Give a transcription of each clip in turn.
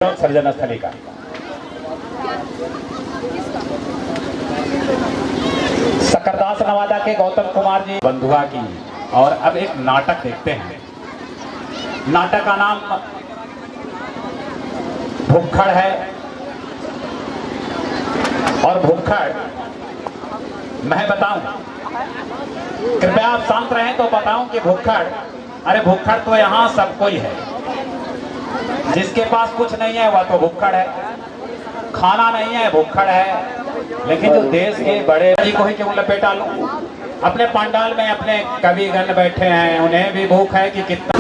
Surgeon स्थली का सकरदास नवादा के गौतम कुमार जी बंधुआ की। और अब एक नाटक देखते हैं। नाटक का नाम भुक्खड़ है। और भुक्खड़ मैं बताऊं, कृपया आप शांत रहें तो बताऊं कि भुक्खड़, अरे भुक्खड़ तो यहां सब कोई है। जिसके पास कुछ नहीं है वह तो भुक्खड़ है, खाना नहीं है भुक्खड़ है। लेकिन जो देश के बड़े जी को ही क्यों लपेटा लूं? अपने पंडाल में अपने कविगण बैठे हैं, उन्हें भी भूख है कि कितना।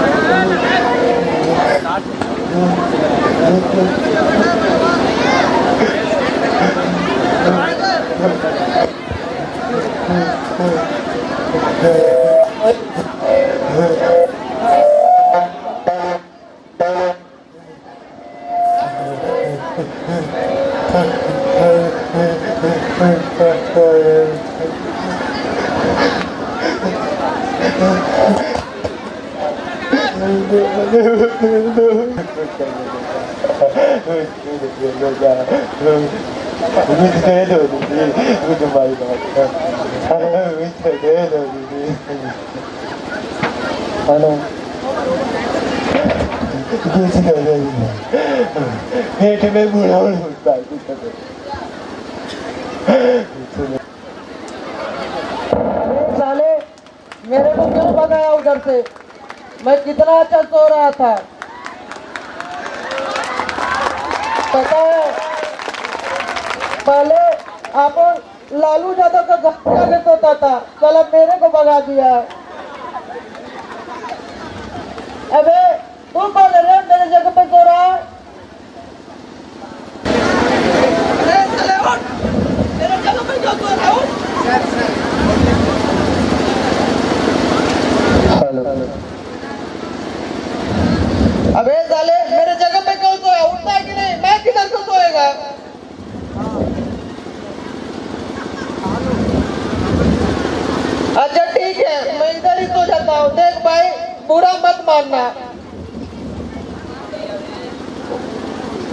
साले मेरे को क्यों भगाया उधर से? मैं कितना अच्छा सो रहा था, पता है? पहले आप लालू यादव का गप्पा में सोता था, साला मेरे को भगा दिया। अबे तू कौन है रे, मेरे जगह पे सो रहा है? मेरे जगह पे क्यों सो रहा हूँ? अबे साले मेरे जगह पे क्यों सोया? उठता है कि नहीं? मैं किधर को सोएगा? अच्छा ठीक है, मैं इधर ही सो जाता हूँ। देख भाई, बुरा मत मानना।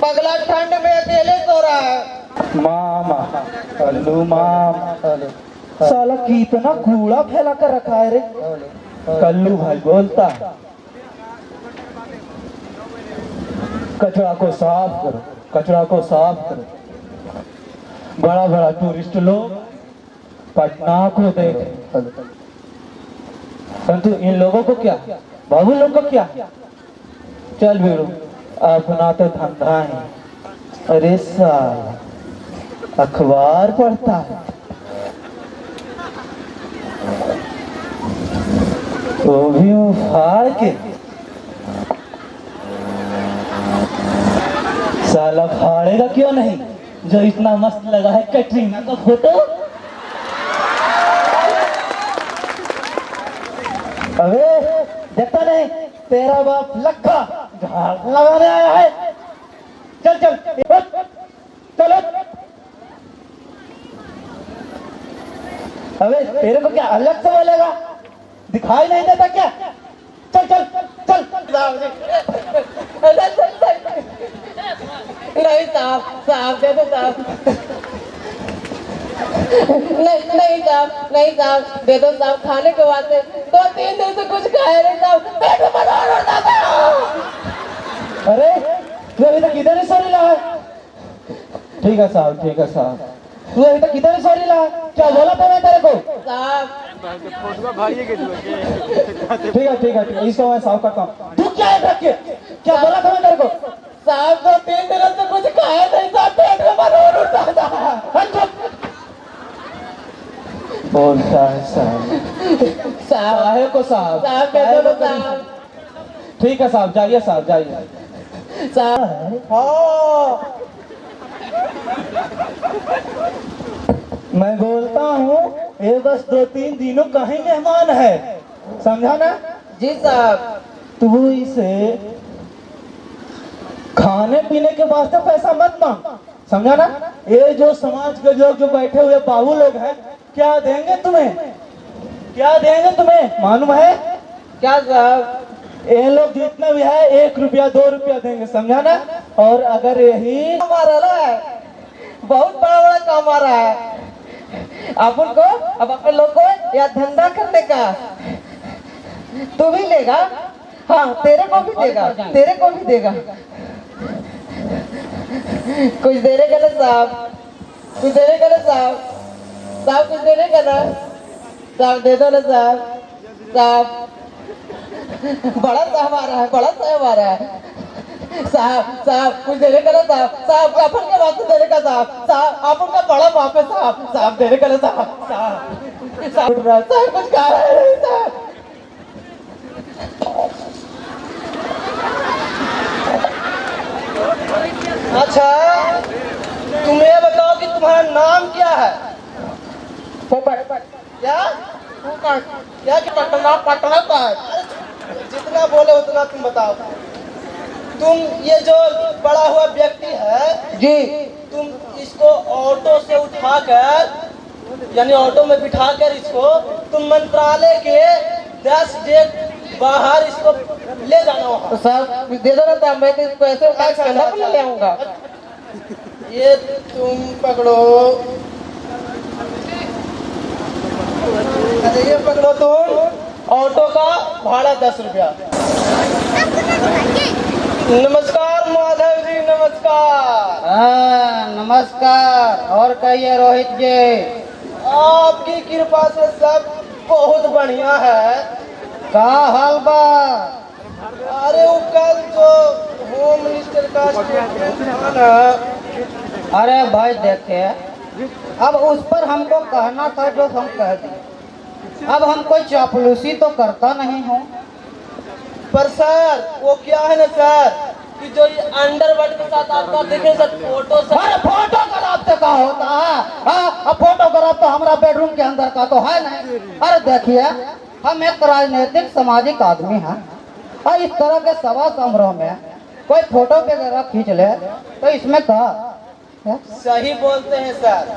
पगला ठंड में अकेले सो रहा है। मामा कल्लू मामा साला कितना कूड़ा फैला कर रखा है रे। कल्लू भाई बोलता है कचरा को साफ करो, कचरा को साफ करो। बड़ा बड़ा टूरिस्ट लोग पटना को देखे, परंतु इन लोगों को क्या, बाबू लोग को क्या? चल बेड़ो, अपना तो धंधा है। अरे साला अखबार पढ़ता है, वो भी फाड़ के। साला फाड़ेगा क्यों नहीं, जो इतना मस्त लगा है कैटरीना का फोटो। अबे देखता नहीं, तेरा बाप लक्का झाड़ लगाने आया है। चल चल चलो। अबे तेरे को क्या अलग से बोलेगा, दिखाई नहीं देता क्या? चल चल चल। नहीं साहब, साहब दे दो साहब। नहीं साहब, नहीं साहब दे दो साहब। खाने के वास्ते 2-3 दिन से कुछ खाए नहीं साहब, पेट में मरोड़ उड़ता था। अरे तू अभी तक इधर ही सो रहा है? ठीक है साहब, ठीक है साहब, तू अभी तक इधर ही सो रहा है? क्या बोला था मैं तेरे को? साहब ठीक है ठीक है ठीक है, इसको मैं साफ करता हूँ। तू क्या है रख के, क्या बोला था मैं तेरे को? साहब 2-3 दिनों से कुछ खाया नहीं साहब, पेट में मरोड़ उड़ता था। बोलता है साहब। साहब को साहब, साहब दे दो साहब। ठीक है साहब, जाइए साहब जाइए साहब। हाँ मैं बोलता हूँ ये बस 2-3 दिनों का ही मेहमान है, समझा ना? जी साहब। तू इसे खाने पीने के वास्ते पैसा मत मांग, समझा ना? ये जो समाज के लोग जो बैठे हुए बाबू लोग हैं, क्या देंगे तुम्हें, क्या देंगे तुम्हें मालूम है? क्या साहब? ये लोग जितना भी है 1 रुपया 2 रुपया देंगे, समझा ना? और अगर यही हमारा है बहुत बड़ा बड़ा काम आ रहा है अपन को, अब अपने लोग को या धंधा करने का तू भी लेगा। हाँ तेरे को भी देगा, तेरे को भी देगा। कुछ देने का ना साहब, कुछ देने का ना साहब, साहब कुछ देने का ना साहब, दे दो ना साहब। साहब बड़ा साहब आ रहा है, बड़ा साहब आ रहा है। साहब साहब कुछ देने का ना साहब, साहब अपन का बात देने का साहब, साहब अपन का बड़ा बाप है साहब, साहब देने का ना साहब, साहब साहब कुछ कहा है साहब। अच्छा तुम ये बताओ कि तुम्हारा नाम क्या है? पोपट क्या क्या कि पटना पटना का है। जितना बोले उतना तुम बताओ। तुम ये जो बड़ा हुआ व्यक्ति है जी, तुम इसको ऑटो से उठाकर यानी ऑटो में बिठाकर इसको तुम मंत्रालय के 10 डेग बाहर इसको ले जाना वहाँ। तो साहब दे दो ना साहब, मैं तो पैसे उठा के कंधा पर ले आऊंगा। ये तुम पकड़ो, अरे ये पकड़ो तुम। ऑटो का भाड़ा 10 रुपया। नमस्कार माधव जी, नमस्कार। नमस्कार। और कहिए रोहित जी, आपकी कृपा से सब बहुत बढ़िया है। का हाल बा? अरे वो कल जो होम मिनिस्टर का स्टेटमेंट था ना, अरे भाई देखे, अब उस पर हमको कहना था जो हम कह दिए। अब हम कोई चापलूसी तो करता नहीं हूँ। पर सर वो क्या है ना सर कि जो ये अंडरवर्ल्ड के साथ आपका देखे सर फोटो सर। अरे फोटोग्राफ से का होता है? अब फोटोग्राफ तो हमारा बेडरूम के अंदर का तो है नहीं। अरे देखिए, हम एक राजनीतिक सामाजिक आदमी हैं और इस तरह के सभा समारोह में कोई फोटो वगैरह खींच ले तो इसमें का सही बोलते हैं सर,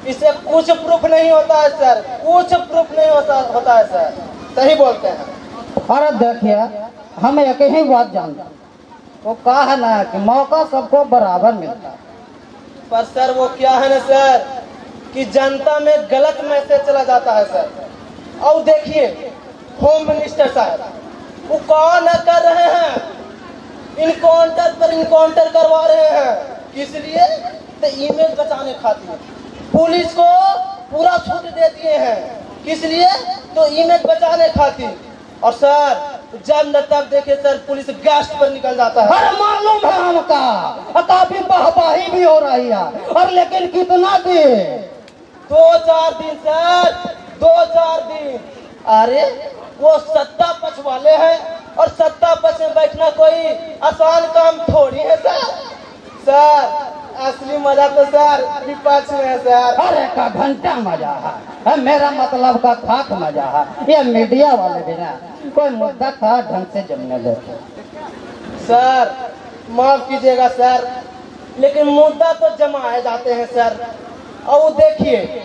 इसे कुछ प्रूफ नहीं होता है सर, कुछ प्रूफ नहीं होता है सर, सही बोलते हैं। अरे देखिए, हम एक ही बात जानते हैं, वो कहा है ना कि मौका सबको बराबर मिलता है। पर सर वो क्या है ना सर कि जनता में गलत मैसेज चला जाता है सर। और देखिए होम मिनिस्टर साहब वो कौन कर रहे हैं, इनकाउंटर पर इनकाउंटर करवा रहे हैं, किस लिए? तो इमेज बचाने खातिर। पुलिस को पूरा छूट दे दिए हैं, किस लिए? तो इमेज बचाने खातिर। और सर जब न तब देखे सर पुलिस गश्त पर निकल जाता है। अरे मालूम है हमका, और काफी वाहवाही भी हो रही है, और लेकिन कितना दिन? 2-4 दिन सर, 2-4 दिन। अरे वो सत्ता पक्ष वाले हैं और सत्ता पक्ष में बैठना कोई आसान काम थोड़ी है सर। सर असली मजा तो सर विपक्ष में है सर। अरे का घंटा मजा है, मेरा मतलब का खाक मजा है। ये मीडिया वाले भी ना कोई मुद्दा का ढंग से जमने देते। सर माफ कीजिएगा सर, लेकिन मुद्दा तो जमाए जाते हैं सर। और देखिए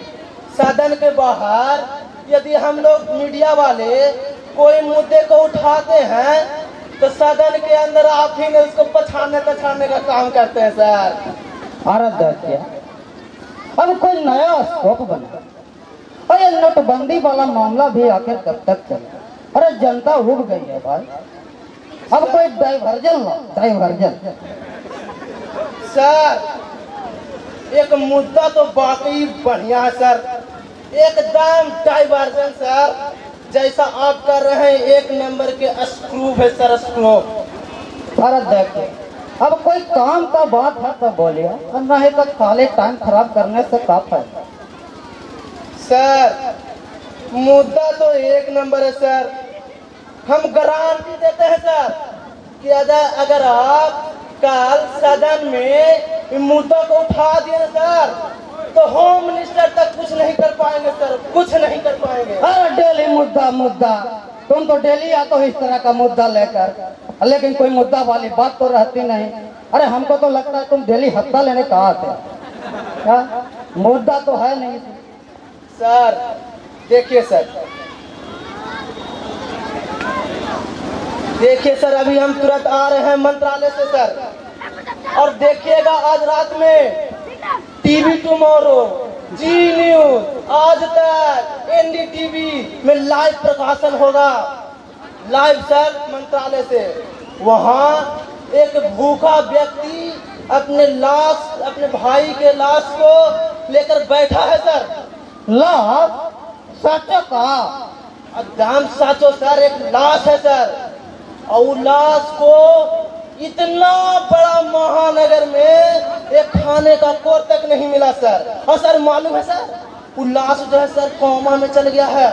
सदन के बाहर यदि हम लोग मीडिया वाले कोई मुद्दे को उठाते हैं तो सदन के अंदर आप ही ने उसको पछाड़ने का काम करते हैं सर। अरे देखिए, अब कोई नया स्कोप बना, और ये नोटबंदी वाला मामला भी आखिर कब तक चले? अरे जनता उब गई है भाई, अब कोई डाइवर्जन ला, डाइवर्जन। सर एक मुद्दा तो वाकई बढ़िया है सर, एकदम डाइवर्जन सर, जैसा आप कर रहे हैं एक नंबर के स्क्रू है सर, स्क्रू। अरे देखिए, अब कोई काम का बात है तो बोलिए, और नहीं तो खाली टाइम खराब करने से का फायदा? सर मुद्दा तो एक नंबर है सर, हम गारंटी देते हैं सर कि अगर आप कल सदन में इन मुद्दा को उठा दिए ना सर तो होम मिनिस्टर तक कुछ नहीं कर पाएंगे सर, कुछ नहीं कर पाएंगे। अरे डेली मुद्दा मुद्दा, तुम तो डेली आते हो इस तरह का मुद्दा लेकर, लेकिन कोई मुद्दा वाली बात तो रहती नहीं। अरे हमको तो लगता है तुम डेली हफ्ता लेने का आते हो, मुद्दा तो है नहीं। सर देखिए सर, देखिए सर, अभी हम तुरंत आ रहे हैं मंत्रालय से सर। और देखिएगा आज रात में टीवी टुमारो, जी न्यूज, आज तक, एनडीटीवी में लाइव प्रकाशन होगा, लाइव सर मंत्रालय से। वहाँ एक भूखा व्यक्ति अपने भाई के लाश को लेकर बैठा है सर। लाश? सच का? एकदम साचो सर, एक लाश है सर। और लाश को इतना बड़ा महानगर में एक खाने का कोर तक नहीं मिला सर। और सर मालूम है सर, वो लाश जो है सर कोमा में चल गया है,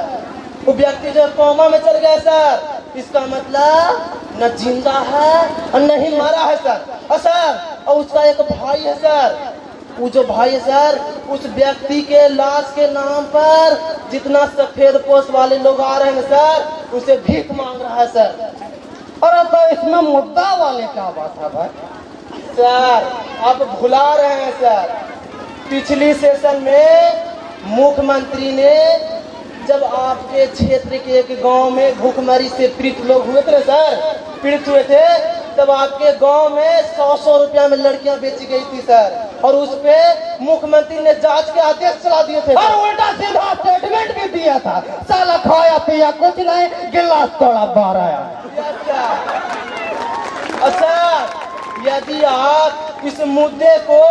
वो व्यक्ति जो है कोमा में चल गया है सर। इसका मतलब न जिंदा है और नहीं मरा है सर। और सर, और उसका एक भाई है सर, वो जो भाई है सर, उस व्यक्ति के लाश के नाम पर जितना सफेद पोस्ट वाले लोग आ रहे हैं सर, उसे भीख मांग रहा है सर। अरे तो इसमें मुद्दा वाले क्या बात है भाई? सर आप भुला रहे हैं सर, पिछली सेशन में मुख्यमंत्री ने जब आपके क्षेत्र के एक गांव में भूखमरी से पीड़ित लोग हुए थे सर, पीड़ित हुए थे, तब आपके गांव में 100 रुपया में लड़कियां बेची गई थी सर। और उस पे मुख्यमंत्री ने जांच के आदेश चला दिए थे और उल्टा सीधा स्टेटमेंट भी दिया था, साला खाया पिया कुछ नहीं, गिलास तोड़ा बाराया। और सर यदि आप इस मुद्दे को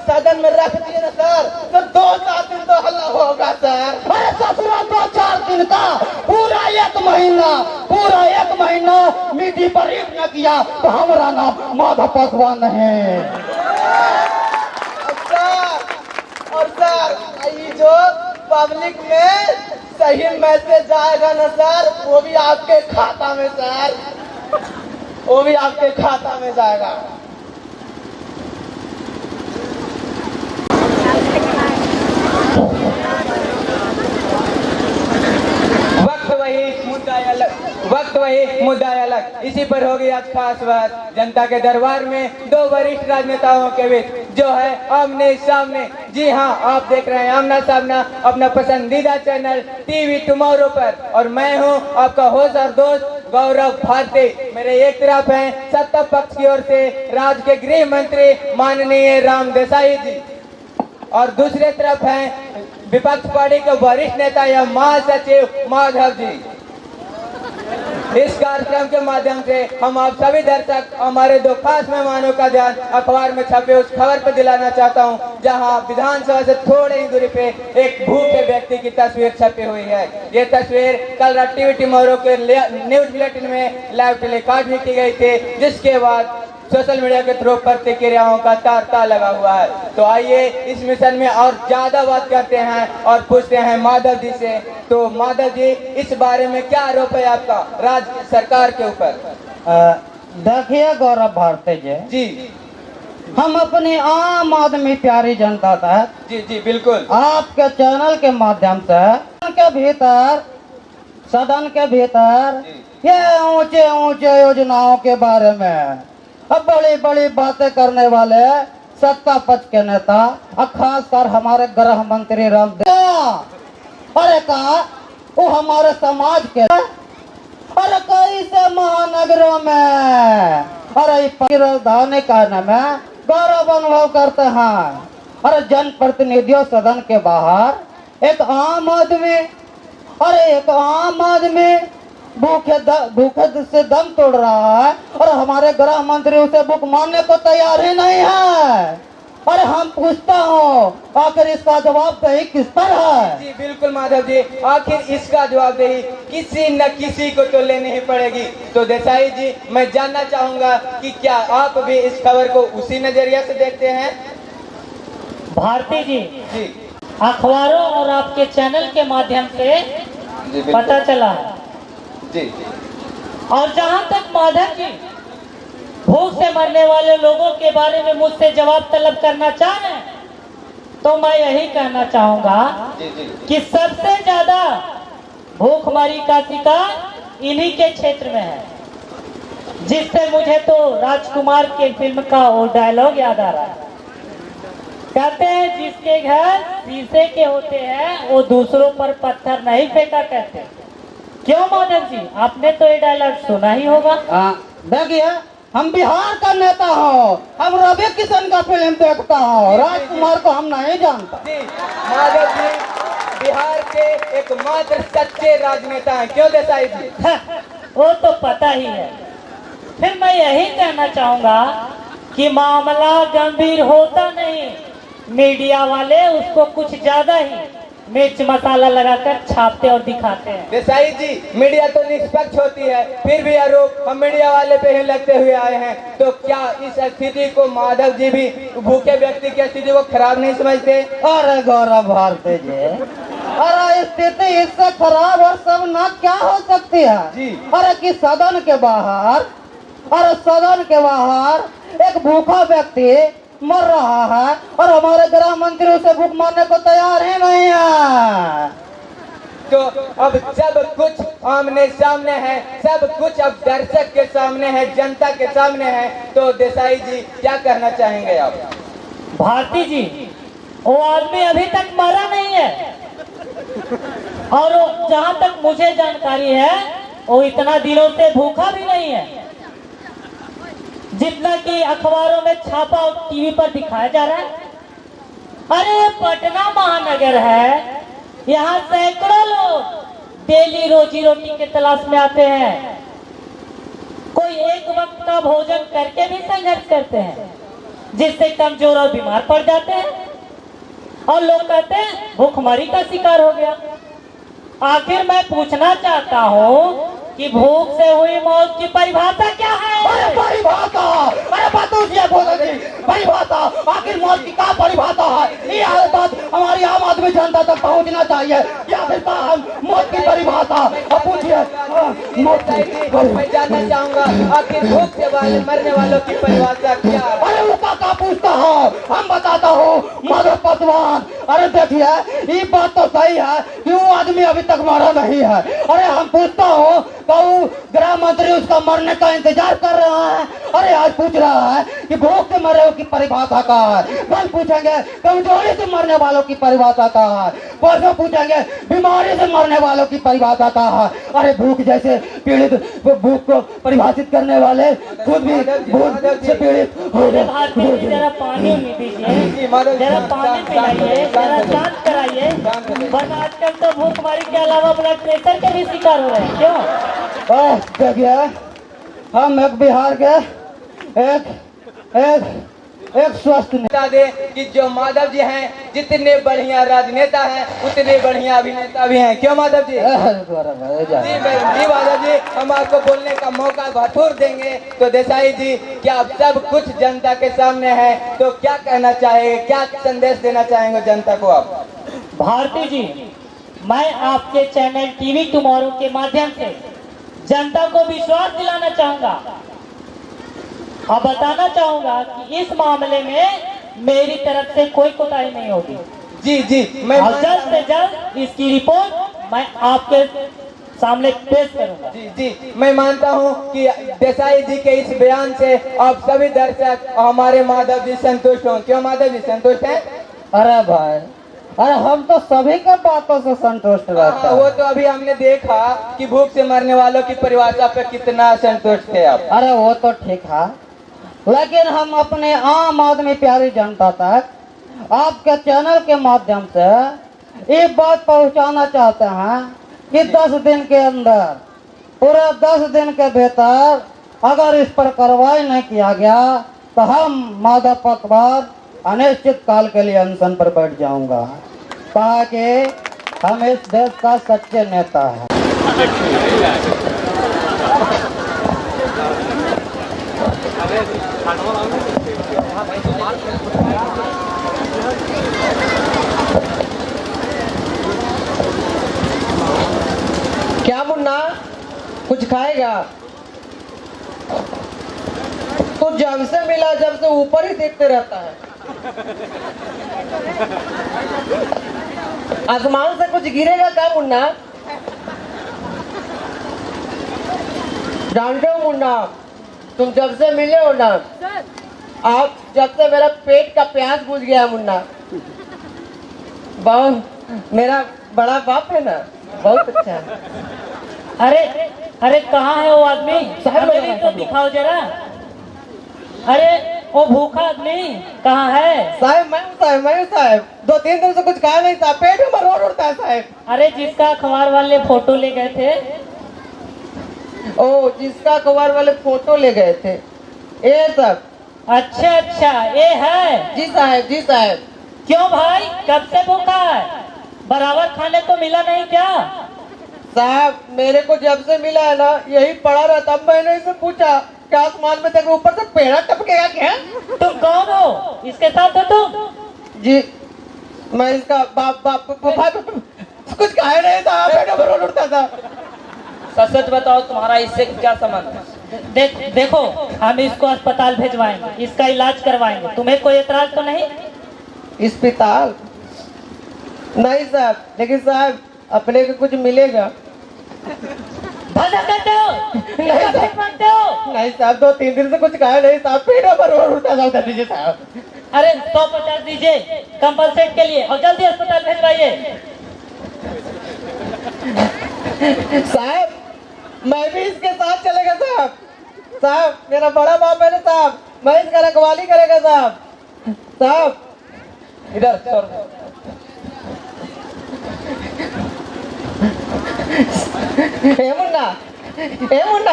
सदन में रख दिए ना सर, तो 2-4 दिन तो हल्ला होगा सर। अरे ससुरा 2-4 दिन का पूरा एक महीना मीडिया पर रिप न किया तो हमारा नाम माधव पासवान है। और सर ये जो पब्लिक में सही मैसेज जाएगा ना सर, वो भी आपके खाता में सर, वो भी आपके खाता में जाएगा। वक्त वही मुद्दा अलग। इसी पर होगी आज खास बात। जनता के दरबार में दो वरिष्ठ राजनेताओं के बीच जो है आमने सामने। जी हाँ, आप देख रहे हैं आमना सामना अपना पसंदीदा चैनल टीवी टुमारो पर, और मैं हूँ आपका होस्ट और दोस्त गौरव भारती। मेरे एक तरफ है सत्ता पक्ष की ओर से राज्य के गृह मंत्री माननीय राम देसाई जी, और दूसरे तरफ है विपक्ष पार्टी के वरिष्ठ नेता या महासचिव माधव जी। इस कार्यक्रम के माध्यम से हम आप सभी दर्शक हमारे दो खास मेहमानों का ध्यान अखबार में छपे उस खबर पर दिलाना चाहता हूं, जहां विधानसभा से थोड़े ही दूरी पे एक भूखे व्यक्ति की तस्वीर छपी हुई है। ये तस्वीर कल रात टीवी टुमारो के न्यूज बुलेटिन में लाइव टेलीकास्ट भी की गई थी, जिसके बाद सोशल मीडिया के थ्रू प्रतिक्रियाओं का तांता लगा हुआ है। तो आइए इस मिशन में और ज्यादा बात करते हैं और पूछते हैं माधव जी से। तो माधव जी, इस बारे में क्या आरोप है आपका राज्य सरकार के ऊपर? देखिए गौरव भारती जी, हम अपनी आम आदमी प्यारी जनता तक जी बिल्कुल आपके चैनल के माध्यम से सदन के भीतर ये ऊंचे ऊंचे योजनाओं के बारे में अब बड़ी बड़ी बातें करने वाले सत्ता पक्ष के नेता, खासकर हमारे गृह मंत्री राम अरे कहा वो हमारे समाज के, अरे कई से महानगरों में, अरे राजधानी कहने में गौरव अनुभव करते हैं। अरे जनप्रतिनिधियों सदन के बाहर एक आम आदमी भूखे से दम तोड़ रहा है, और हमारे गृह मंत्री उसे भूख मानने को तैयार ही नहीं है। अरे हम पूछता हूँ आखिर इसका जवाबदेही किस पर है? जी बिल्कुल माधव जी, आखिर इसका जवाबदेही किसी न किसी को तो लेनी ही पड़ेगी। तो देसाई जी, मैं जानना चाहूंगा कि क्या आप भी इस खबर को उसी नजरिया से देखते हैं? भारती जी, अखबारों और आपके चैनल के माध्यम से पता चला है जी। और जहां तक माधव जी भूख से मरने वाले लोगों के बारे में मुझसे जवाब तलब करना चाह रहे हैं, तो मैं यही कहना चाहूंगा कि सबसे ज्यादा भूखमरी का शिकार इन्हीं के क्षेत्र में है, जिससे मुझे तो राजकुमार के फिल्म का वो डायलॉग याद आ रहा है। कहते हैं जिसके घर शीशे के होते हैं वो दूसरों पर पत्थर नहीं फेंका करते। क्यों माधव जी, आपने तो ये डायलॉग सुना ही होगा। देखिए हम बिहार का नेता हूँ, हम रवि किशन का फिल्म देखता हूँ, राजकुमार को हम नहीं जानता। जी माधव जी बिहार के एकमात्र सच्चे राजनेता हैं, क्यों देसाई जी? वो तो पता ही है। फिर मैं यही कहना चाहूंगा कि मामला गंभीर होता नहीं, मीडिया वाले उसको कुछ ज्यादा ही मिर्च मसाला लगाकर छापते और दिखाते हैं। देसाई जी मीडिया तो निष्पक्ष होती है, फिर भी आरोप हम मीडिया वाले पे ही लगते हुए आए हैं। तो क्या इस स्थिति को माधव जी भी भूखे व्यक्ति की स्थिति को खराब नहीं समझते? अरे गौरव भारती जी, अरे स्थिति इससे खराब और सब ना क्या हो सकती है जी। अरे कि सदन के बाहर, अरे सदन के बाहर एक भूखा व्यक्ति मर रहा है और हमारे गृह मंत्री उसे भूख मारने को तैयार ही नहीं है। तो अब सब कुछ आमने सामने है, सब कुछ अब दर्शक के सामने है, जनता के सामने है। तो देसाई जी क्या कहना चाहेंगे आप? भारती जी वो आदमी अभी तक मरा नहीं है, और जहां तक मुझे जानकारी है वो इतना दिनों से भूखा भी नहीं है, जितना कि अखबारों में छापा और टीवी पर दिखाया जा रहा है। अरे पटना महानगर है, यहाँ सैकड़ों लोग डेली रोजी रोटी के तलाश में आते हैं। कोई एक वक्त का भोजन करके भी संघर्ष करते हैं, जिससे कमजोर और बीमार पड़ जाते हैं, और लोग कहते हैं भूखमरी का शिकार हो गया। आखिर मैं पूछना चाहता हूँ कि भूख से हुई मौत की परिभाषा क्या है? अरे परिभाषा, अरे बातों जी बोलो जी, परिभाषा आखिर मौत की क्या परिभाषा है? ये बात हमारी आम आदमी जनता तक पहुंचना चाहिए। या फिर हम मौत की परिभाषा अब पूछिए मौत की। मैं जानना चाहूंगा आखिर भूख से मरने वालों की परिभाषा क्या है? अरे उसका क्या पूछता हूँ, हम बताता हूँ माधव पासवान। अरे देखिए ये बात तो सही है कि वो आदमी अभी तक मरा नहीं है। अरे हम पूछता हूँ तो गृह मंत्री उसका मरने का इंतजार कर रहा है। अरे आज पूछ रहा है कि भूख से मरे की परिभाषा क्या है, कल पूछेंगे कमजोरी से मरने वालों की परिभाषा क्या है, परसों पूछेंगे बीमारी से मरने वालों की परिभाषा क्या है। अरे भूख जैसे पीड़ित भूख को परिभाषित करने वाले खुद भी भूख से पीड़ित हो अरे गए। भारती जी जरा पानी उन्हीं दीजिए, जरा पानी पिलाइए, जरा जांच कराइए, वरना आजकल तो भूखमरी के अलावा ब्लड प्रेशर के भी शिकार हो रहे हैं। क्यों? बस देखिए हम एक बिहार के एक एक एक स्वस्थ बता दे कि जो माधव जी हैं जितने बढ़िया राजनेता हैं उतने बढ़िया अभिनेता भी हैं, क्यों माधव जी? जी माधव जी हम आपको बोलने का मौका भरपूर देंगे। तो देसाई जी क्या आप सब कुछ जनता के सामने है, तो क्या कहना चाहेंगे, क्या संदेश देना चाहेंगे जनता को आप? भारती जी मैं आपके चैनल टीवी टुमारो के माध्यम से जनता को विश्वास दिलाना चाहूंगा और बताना चाहूंगा कि इस मामले में मेरी तरफ से कोई कोताही नहीं होगी। जी जी मैं और जल्द से जल्द इसकी रिपोर्ट मैं आपके सामने पेश करूंगा। जी जी मैं मानता हूं कि देसाई जी के इस बयान से आप सभी दर्शक और हमारे माधव जी संतुष्ट हों, क्यों माधव जी संतुष्ट हैं? अरे भाई, अरे हम तो सभी के बातों से संतुष्ट रहते हैं। वो तो अभी हमने देखा कि भूख से मरने वालों की परिभाषा पे कितना संतुष्ट थे आप। अरे वो तो ठीक है, लेकिन हम अपने आम आदमी प्यारी जनता तक आपके चैनल के माध्यम से ये बात पहुंचाना चाहते हैं कि 10 दिन के अंदर, पूरे 10 दिन के भीतर अगर इस पर कार्रवाई नहीं किया गया तो हम माधव पासवान अनिश्चित काल के लिए अनशन पर बैठ जाऊंगा, ताकि हम इस देश का सच्चे नेता हैं। क्या मुन्ना कुछ खाएगा? तो जब से मिला जब से ऊपर ही देखते रहता है। आसमान से कुछ गिरेगा क्या मुन्ना? जानते हो मुन्ना, तुम जब से मिले हो ना, आप जब से मेरा पेट का प्यास बुझ गया मुन्ना। बहुत मेरा बड़ा बाप है ना, बहुत अच्छा है। अरे अरे कहाँ है वो आदमी? हमें भी तो दिखाओ जरा। अरे वो भूखा आदमी कहाँ है? साहब मैं हूँ साहब, मैं हूँ साहब। 2-3 दिन से कुछ खाया नहीं साहब, पेट में मरोड़ उड़ता है साहब। अरे जिसका अखबार वाले फोटो ले गए थे। ओ, जिसका अखबार वाले फोटो ले गए थे, ये सब। अच्छा अच्छा, ये है। जी साहब, जी साहब। क्यों भाई, कब से भूखा है? बराबर खाने को मिला नहीं क्या? साहब मेरे को जब से मिला है ना, यही पड़ा रहा। तब मैंने इसे पूछा कि आसमान में देख ऊपर से पेड़ा टपकेगा क्या? तुम कौन हो? इसके साथ हो तुम? जी मैं इसका बाप कुछ खाया नहीं था, पेट में मरोड़ उड़ता था। सच सच बताओ, तुम्हारा इससे क्या संबंध है? देखो, हम इसको अस्पताल भिजवाएंगे, इसका इलाज करवाएंगे। तुम्हें कोई एतराज तो नहीं? अस्पताल नहीं साहब, लेकिन साहब अपने को कुछ मिलेगा? भजा करते हो? भीख मांगते हो? नहीं साहब, 2-3 दिन से कुछ खाया नहीं साहब, पेट में मरोड़ उड़ता था। उधर दीजिए साहब। अरे 150 दीजिए कंपलसेट के लिए, और जल्दी अस्पताल भिजवाइए। साहब मैं भी इसके साथ चलेगा साहब। साहब मेरा बड़ा बाप है ना साहब, मैं इसका रखवाली करेगा साहब। साहब इधर सर। हे मुन्ना, हे मुन्ना,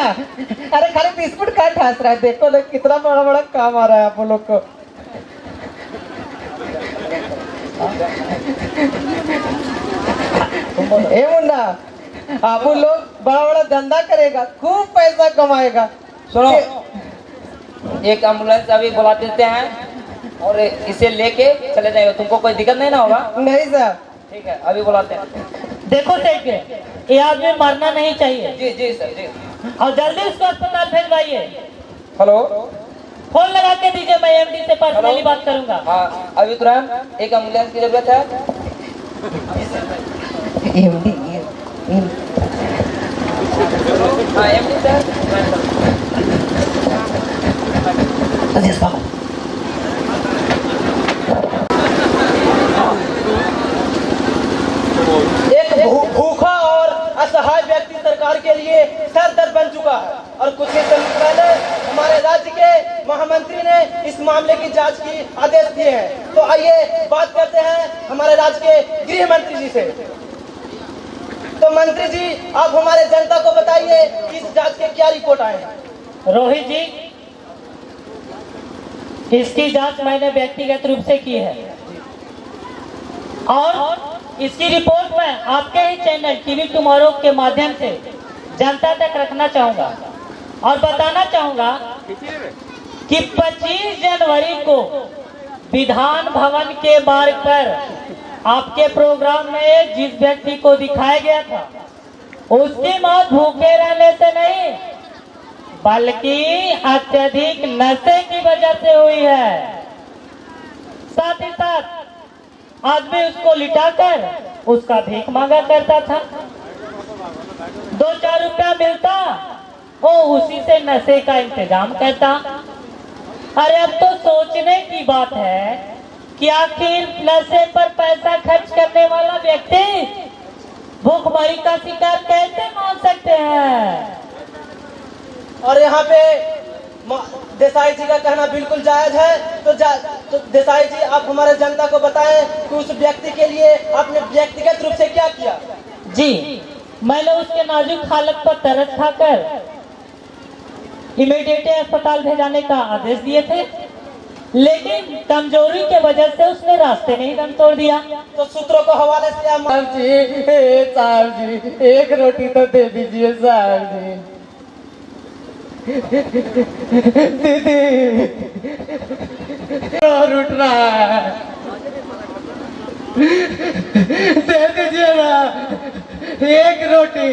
अरे खाली बिस्कुट का ठास रहा है। देखो ना कितना बड़ा बड़ा काम आ रहा है आप लोग को। हे मुन्ना, आप लोग बड़ा बड़ा धंधा करेगा, खूब पैसा कमाएगा। सुनो, एक एम्बुलेंस अभी बुला देते हैं और इसे लेके चले जाएगा। तुमको कोई दिक्कत नहीं ना होगा? नहीं साहब। ठीक है, अभी बुलाते हैं। देखो सेठ, ये आदमी मरना नहीं चाहिए। जी जी सर, जी। और जल्दी उसको अस्पताल भिजवाइए। हेलो। फोन लगा के दीजिए, मैं एमडी से पर्सनली बात करूंगा। हाँ, अभी तुरंत एक एम्बुलेंस की जरूरत है। हाँ एमडी सर। एक भूखा और असहाय व्यक्ति सरकार के लिए सर दर्द बन चुका है, और कुछ ही समय पहले हमारे राज्य के महामंत्री ने इस मामले की जांच की आदेश दिए हैं। तो आइए बात करते हैं हमारे राज्य के गृह मंत्री जी से। तो मंत्री जी, आप हमारे जनता को बताइए कि इस जांच के क्या रिपोर्ट आए हैं। रोहित जी, इसकी जांच मैंने व्यक्तिगत रूप से की है, और इसकी रिपोर्ट मैं आपके ही चैनल टीवी टुमारो के माध्यम से जनता तक रखना चाहूंगा, और बताना चाहूंगा कि 25 जनवरी को विधान भवन के मार्ग पर आपके प्रोग्राम में जिस व्यक्ति को दिखाया गया था, उसकी मौत भूखे रहने से नहीं बल्कि अत्यधिक नशे की वजह से हुई है। साथ ही साथ आदमी उसको लिटाकर उसका भीख मांगा करता था। 2-4 रुपया मिलता, वो उसी से नशे का इंतजाम करता। अरे अब तो सोचने की बात है कि आखिर नशे पर पैसा खर्च करने वाला व्यक्ति भूखमरी का शिकार कैसे मान सकते हैं। और यहाँ पे देसाई जी का कहना बिल्कुल जायज है। तो देसाई जी, आप हमारे जनता को बताएं कि उस व्यक्ति के लिए आपने व्यक्तिगत रूप से क्या किया। जी, मैंने उसके नाजुक हालत पर तरस खाकर इमीडिएट अस्पताल भेजाने का आदेश दिए थे, लेकिन कमजोरी के वजह से उसने रास्ते में ही दम तोड़ दिया। तो सूत्रों को हवाले से आप साहब जी, एक रोटी तो दे दीजिए साहब जी। दीदी और उठ रहा है, दे दीजिए ना एक रोटी।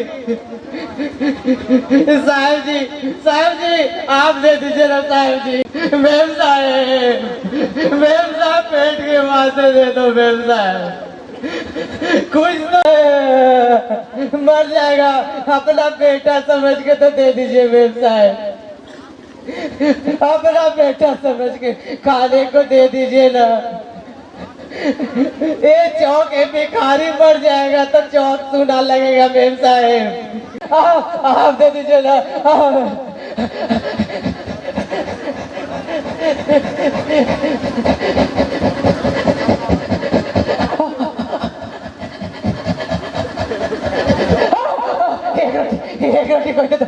साहब जी, साहब जी आप दे दीजिए ना साहब जी। मेम साहब पेट के वास्ते दे दो मेम साहब, कुछ तो मर जाएगा, अपना बेटा समझ के तो दे दीजिए मेम साहब, अपना बेटा समझ के खाने को दे दीजिए ना। ये चौक ये भिखारी मर जाएगा तो चौक सुना लगेगा मेम साहब, आप दे दीजिए ना। एक रोटी कोई दे दो।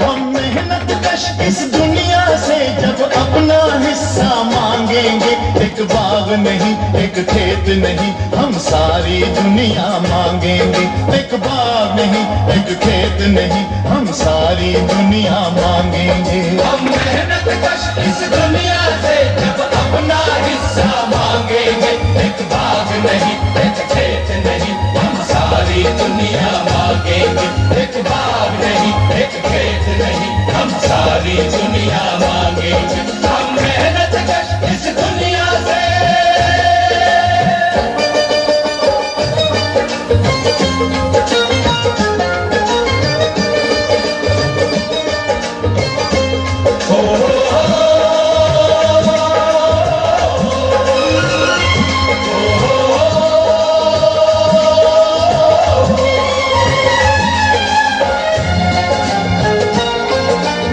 हम मेहनत कश इस दुनिया से जब अपना हिस्सा मांगेंगे, एक बाग नहीं एक खेत नहीं हम सारी दुनिया मांगेंगे, एक बाग नहीं एक खेत नहीं हम सारी दुनिया मांगेंगे। हम मेहनत कश इस दुनिया से जब अपना हिस्सा मांगेंगे, एक बाग नहीं एक खेत नहीं हम सारी दुनिया मांगेंगे, एक बाग नहीं एक खेत नहीं हम सारी दुनिया मांगेंगे। हम मेहनत कश इस दुनिया से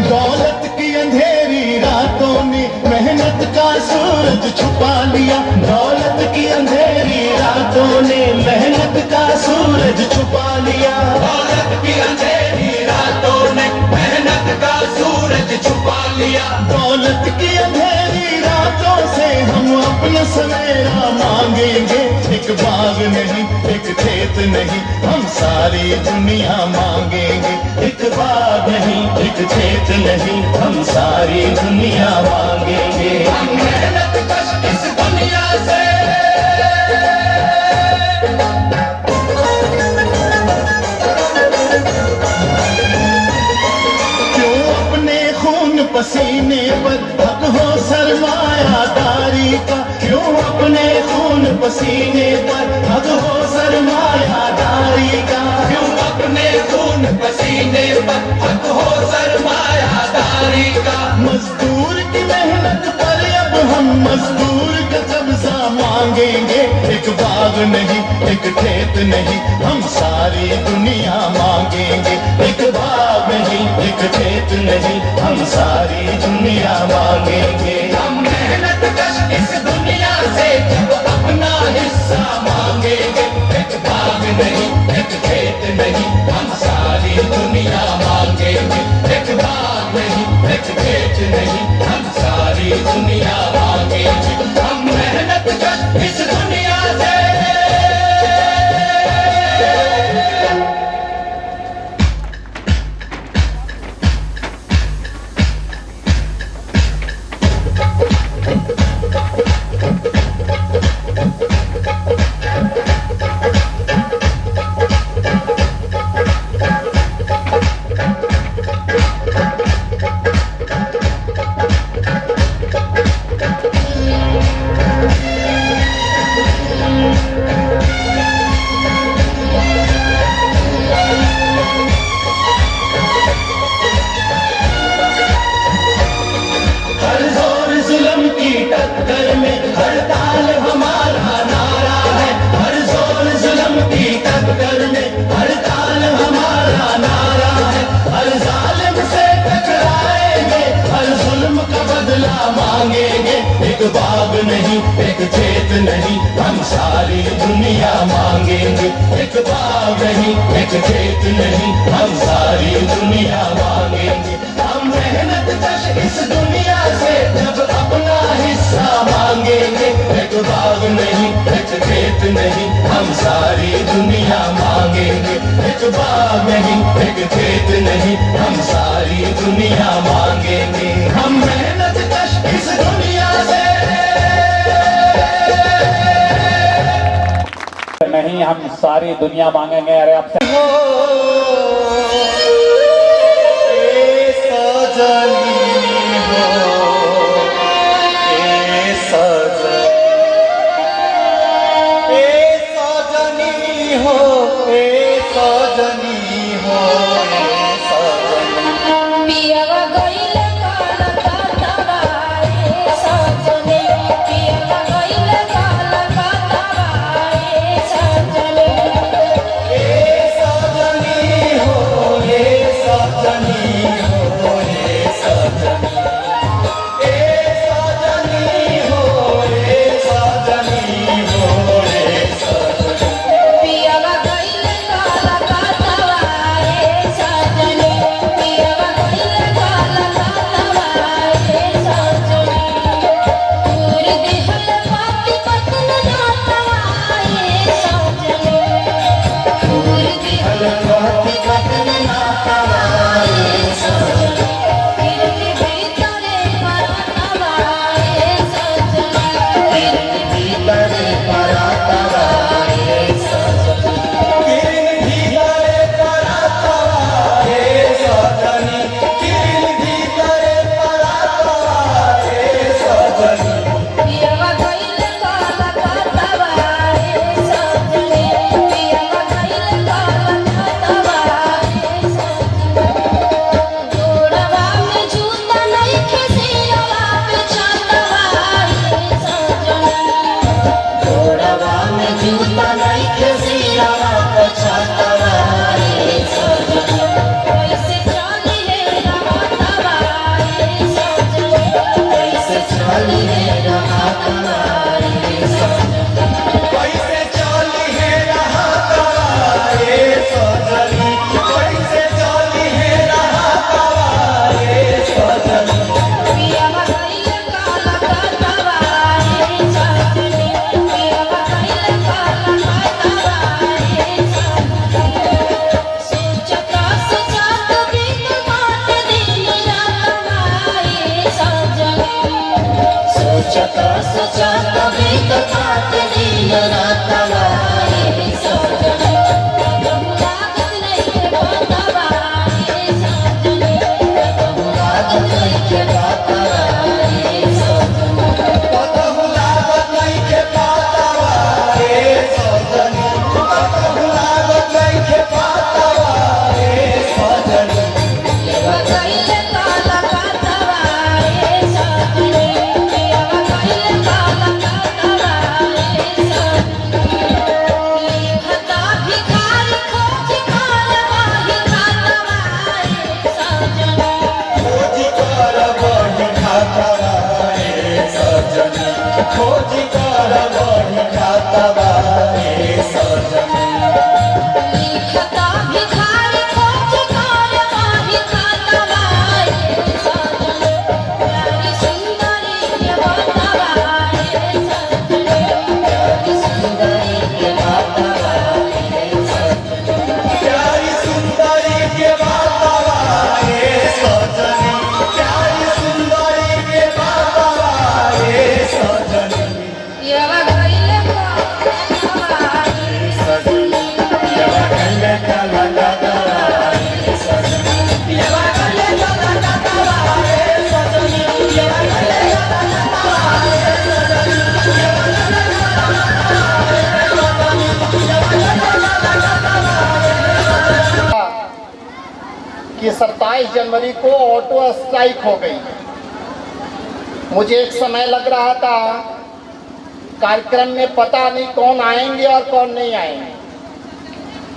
दौलत की अंधेरी रातों ने मेहनत का सूरज छुपा लिया, दौलत की अंधेरी रातों ने मेहनत का सूरज छुपा लिया, दौलत की अंधेरी रातों ने मेहनत का सूरज छुपा लिया। दौलत की अंधेरी रातों से हम अपना सवेरा मांगेंगे, एक बाग नहीं एक खेत नहीं हम सारी दुनिया मांगेंगे, एक बाग नहीं एक खेत नहीं हम सारी दुनिया मांगेंगे। हम मेहनत कश इस दुनिया से क्यों अपने खून पसीने पर हक हो सरमायादारी का, क्यों अपने खून पसीने पर हक हो सरमायादारी का, क्यों अपने खून पसीने पर हक हो सरमायादारी का। मजदूर की मेहनत पर अब हम मजदूर का कब्जा मांगेंगे, एक बाग नहीं एक खेत नहीं हम सारी दुनिया मांगेंगे, एक बाग नहीं एक खेत नहीं हम सारी दुनिया मांगेंगे। हम मेहनत कश इस दुनिया से जब अपना हिस्सा मांगेंगे, एक बाग नहीं एक खेत नहीं हम सारी दुनिया मांगेंगे, एक बाग नहीं एक खेत नहीं हम सारी दुनिया मांगेंगे। हम मेहनत कश इस दुनिया से हर जोर जुल्म की टक्कर में हड़ताल हमारा नारा है, हर जोर जुल्म की टक्कर में हड़ताल हमारा नारा है। हर जालिम से टकराएंगे, हर जुल्म का बदला मांगेंगे, एक बाग नहीं एक खेत नहीं हम सारी दुनिया मांगेंगे, एक बाग नहीं एक खेत नहीं हम सारी दुनिया मांगेंगे। हम मेहनत कश इस दुनिया से जब अपना हिस्सा मांगेंगे, एक बाग नहीं एक खेत नहीं हम सारी दुनिया मांगेंगे, एक बाग नहीं एक खेत नहीं हम सारी दुनिया मांगेंगे। हम मेहनत कश इस दुनिया से नहीं हम सारी दुनिया मांगेंगे। अरे आपसे पियवा गइल काला कातवा रे सजनी पियवा गइल काला कातवा रे सजनी पियवा गइल काला कातवा रे सजनी पियवा गइल काला कातवा रे सजनी दूर दिहल पाती पतन नातवा रे सजनी दूर दिहल पाती पतन नातवा रे सजनी गिरती भीतरे परातवा रे सजनी गिरती भीतरे परातवा रे पियवा गइल काला कातवा रे सजनी पियवा गइल काला कातवा रे सजनी गोड़वा में जूता नइखे सिरवा पे छातवा रे सजनी गोड़वा में जूता नइखे सिरवा पे छातवा रे सजनी कैसे चली रे रहातवा रे सजनी कैसे चली रे रहातवा रे सजनी पियवा गइल काला कातवा रे सजनी पियवा गइल काला कातवा रे सजनी सोचता सोचत बीत बात दिन रातवा रे सजनी सोचता सोचत बीत बात दिन रातवा रे सजनी कबहू लागत नइखे बातवा रे सजनी कबहू लागत नइखे बातवा रे सजनी पियवा गइल काला कातवा रे सजनी पियवा गइल काला कातवा रे सजनी लिखता भिखारी खोज खालवा खातवा रे सजनी लिखता भिखारी खोज खालवा खातवा रे सजनी प्यारी सुंदरी के बातवा रे सजनी प्यारी सुंदरी के बातवा रे सजनी पियवा गइल काला रे सजनी पियवा गइल काला रे सजनी पियवा गइल काला रे सजनी पियवा गइल काला रे कि 27 जनवरी को ऑटो स्ट्राइक हो गई। मुझे एक समय लग रहा था कार्यक्रम में पता नहीं कौन आएंगे और कौन नहीं आएंगे,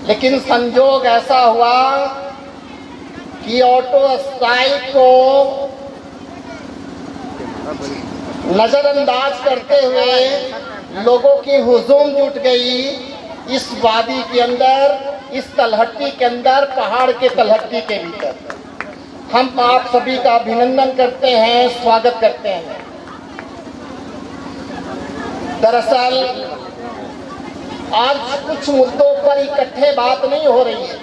लेकिन संजोग ऐसा हुआ कि ऑटो स्ट्राइक को नजरअंदाज करते हुए लोगों की हुजूम जुट गई इस वादी के अंदर, इस तलहटी के अंदर, पहाड़ के तलहटी के भीतर। हम आप सभी का अभिनंदन करते हैं, स्वागत करते हैं। दरअसल आज कुछ मुद्दों पर इकट्ठे बात नहीं हो रही है,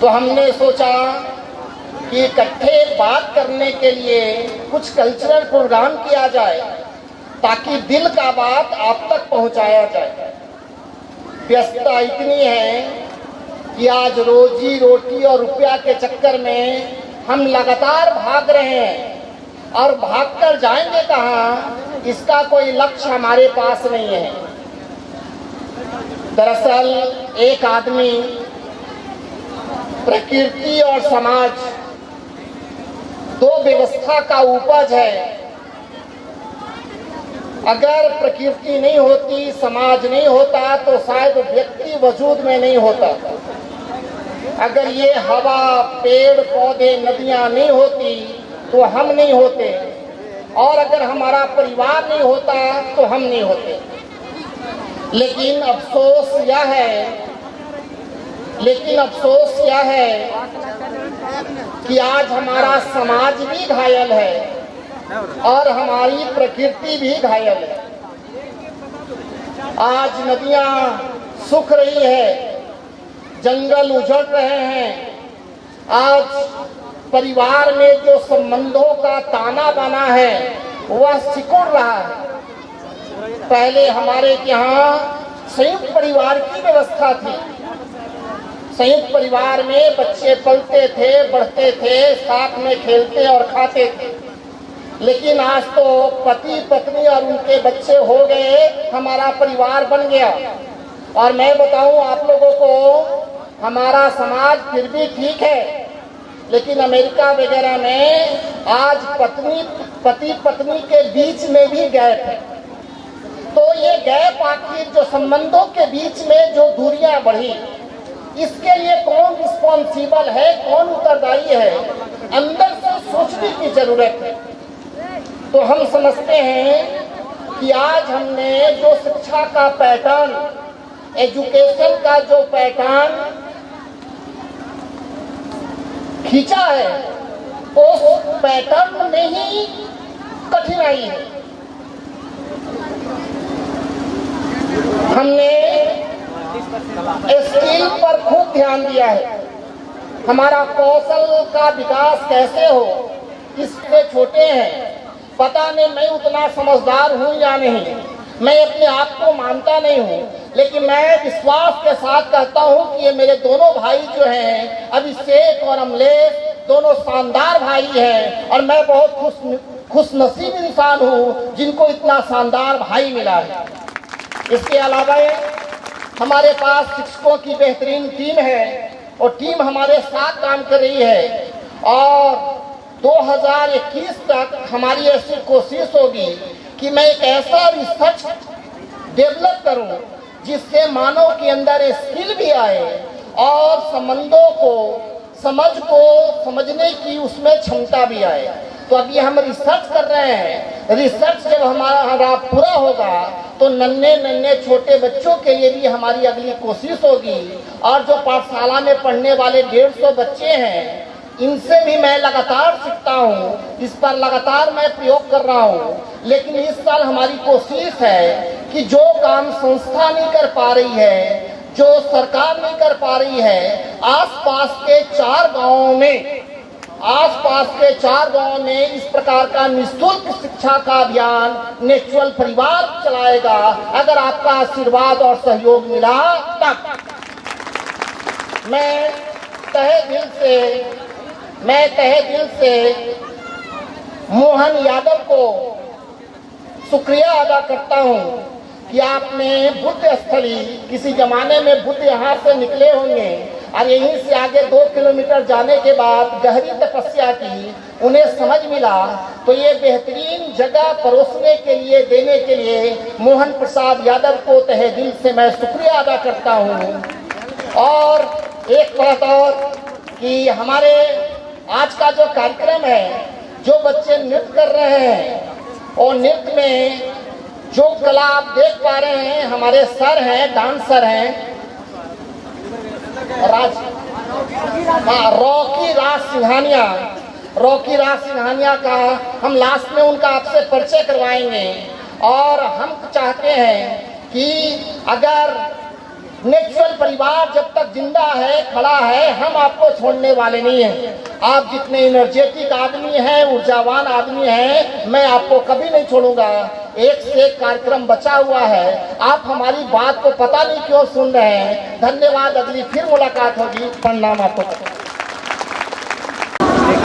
तो हमने सोचा कि इकट्ठे बात करने के लिए कुछ कल्चरल प्रोग्राम किया जाए ताकि दिल का बात आप तक पहुंचाया जाए। व्यस्तता इतनी है कि आज रोजी रोटी और रुपया के चक्कर में हम लगातार भाग रहे हैं और भागकर जाएंगे कहाँ, इसका कोई लक्ष्य हमारे पास नहीं है। दरअसल एक आदमी, प्रकृति और समाज दो व्यवस्था का उपज है। अगर प्रकृति नहीं होती, समाज नहीं होता, तो शायद व्यक्ति वजूद में नहीं होता। अगर ये हवा, पेड़ पौधे, नदियां नहीं होती तो हम नहीं होते, और अगर हमारा परिवार नहीं होता तो हम नहीं होते। लेकिन अफसोस यह है कि आज हमारा समाज भी घायल है और हमारी प्रकृति भी घायल है। आज नदियां सूख रही है, जंगल उजड़ रहे हैं। आज परिवार में जो संबंधों का ताना बाना है वह सिकुड़ रहा है। पहले हमारे यहाँ संयुक्त परिवार की व्यवस्था थी। संयुक्त परिवार में बच्चे पलते थे, बढ़ते थे, साथ में खेलते और खाते थे। लेकिन आज तो पति पत्नी और उनके बच्चे हो गए, हमारा परिवार बन गया। और मैं बताऊं आप लोगों को, हमारा समाज फिर भी ठीक है, लेकिन अमेरिका वगैरह में आज पति पत्नी के बीच में भी गैप है। तो ये गैप आखिर जो संबंधों के बीच में जो दूरियां बढ़ी, इसके लिए कौन रिस्पॉन्सिबल है, कौन उत्तरदायी है, अंदर से सोचने की जरूरत है। तो हम समझते हैं कि आज हमने जो शिक्षा का पैटर्न, एजुकेशन का जो पैटर्न खींचा है, उस पैटर्न में ही कठिनाई है। हमने स्किल पर खूब ध्यान दिया है। हमारा कौशल का विकास कैसे हो, इससे छोटे हैं। पता नहीं मैं उतना समझदार हूँ या नहीं, मैं अपने आप को मानता नहीं हूँ, लेकिन मैं विश्वास के साथ कहता हूँ कि ये मेरे दोनों भाई जो हैं, अभिषेक और अमलेश, दोनों शानदार भाई हैं। और मैं बहुत खुशनसीब इंसान हूँ जिनको इतना शानदार भाई मिला है। इसके अलावा हमारे पास शिक्षकों की बेहतरीन टीम है और टीम हमारे साथ काम कर रही है। और 2021 तक हमारी ऐसी कोशिश होगी कि मैं एक ऐसा रिसर्च डेवलप करूं जिससे मानव के अंदर स्किल भी आए और संबंधों को, समझ को समझने की उसमें क्षमता भी आए। तो अभी हम रिसर्च कर रहे हैं। रिसर्च जब हमारा पूरा होगा तो नन्हे छोटे बच्चों के लिए भी हमारी अगली कोशिश होगी। और जो पाठशाला में पढ़ने वाले 150 बच्चे हैं, इनसे भी मैं लगातार सीखता हूँ, इस पर लगातार मैं प्रयोग कर रहा हूँ। लेकिन इस साल हमारी कोशिश है कि जो काम संस्था नहीं कर पा रही है, जो सरकार नहीं कर पा रही है, आसपास के 4 गांवों में इस प्रकार का निःशुल्क शिक्षा का अभियान नेचुरल परिवार चलाएगा। अगर आपका आशीर्वाद और सहयोग मिला तब। मैं तहे दिल से मोहन यादव को शुक्रिया अदा करता हूँ कि आपने बुद्ध स्थली, किसी जमाने में बुद्ध यहाँ से निकले होंगे और यहीं से आगे 2 किलोमीटर जाने के बाद गहरी तपस्या की, उन्हें समझ मिला। तो ये बेहतरीन जगह परोसने के लिए, देने के लिए मोहन प्रसाद यादव को तहे दिल से मैं शुक्रिया अदा करता हूँ। और एक बात और कि हमारे आज का जो कार्यक्रम है, जो बच्चे नृत्य कर रहे हैं और नृत्य में जो कला आप देख पा रहे हैं, हमारे सर हैं, डांसर हैं रॉकी राज सिंघानिया का हम लास्ट में उनका आपसे परिचय करवाएंगे। और हम चाहते हैं कि अगर नेचुरल परिवार जब तक जिंदा है, खड़ा है, हम आपको छोड़ने वाले नहीं हैं। आप जितने एनर्जेटिक आदमी हैं, ऊर्जावान आदमी हैं, मैं आपको कभी नहीं छोड़ूंगा। एक से एक कार्यक्रम बचा हुआ है, आप हमारी बात को पता नहीं क्यों सुन रहे हैं। धन्यवाद, अगली फिर मुलाकात होगी। प्रणाम आपको।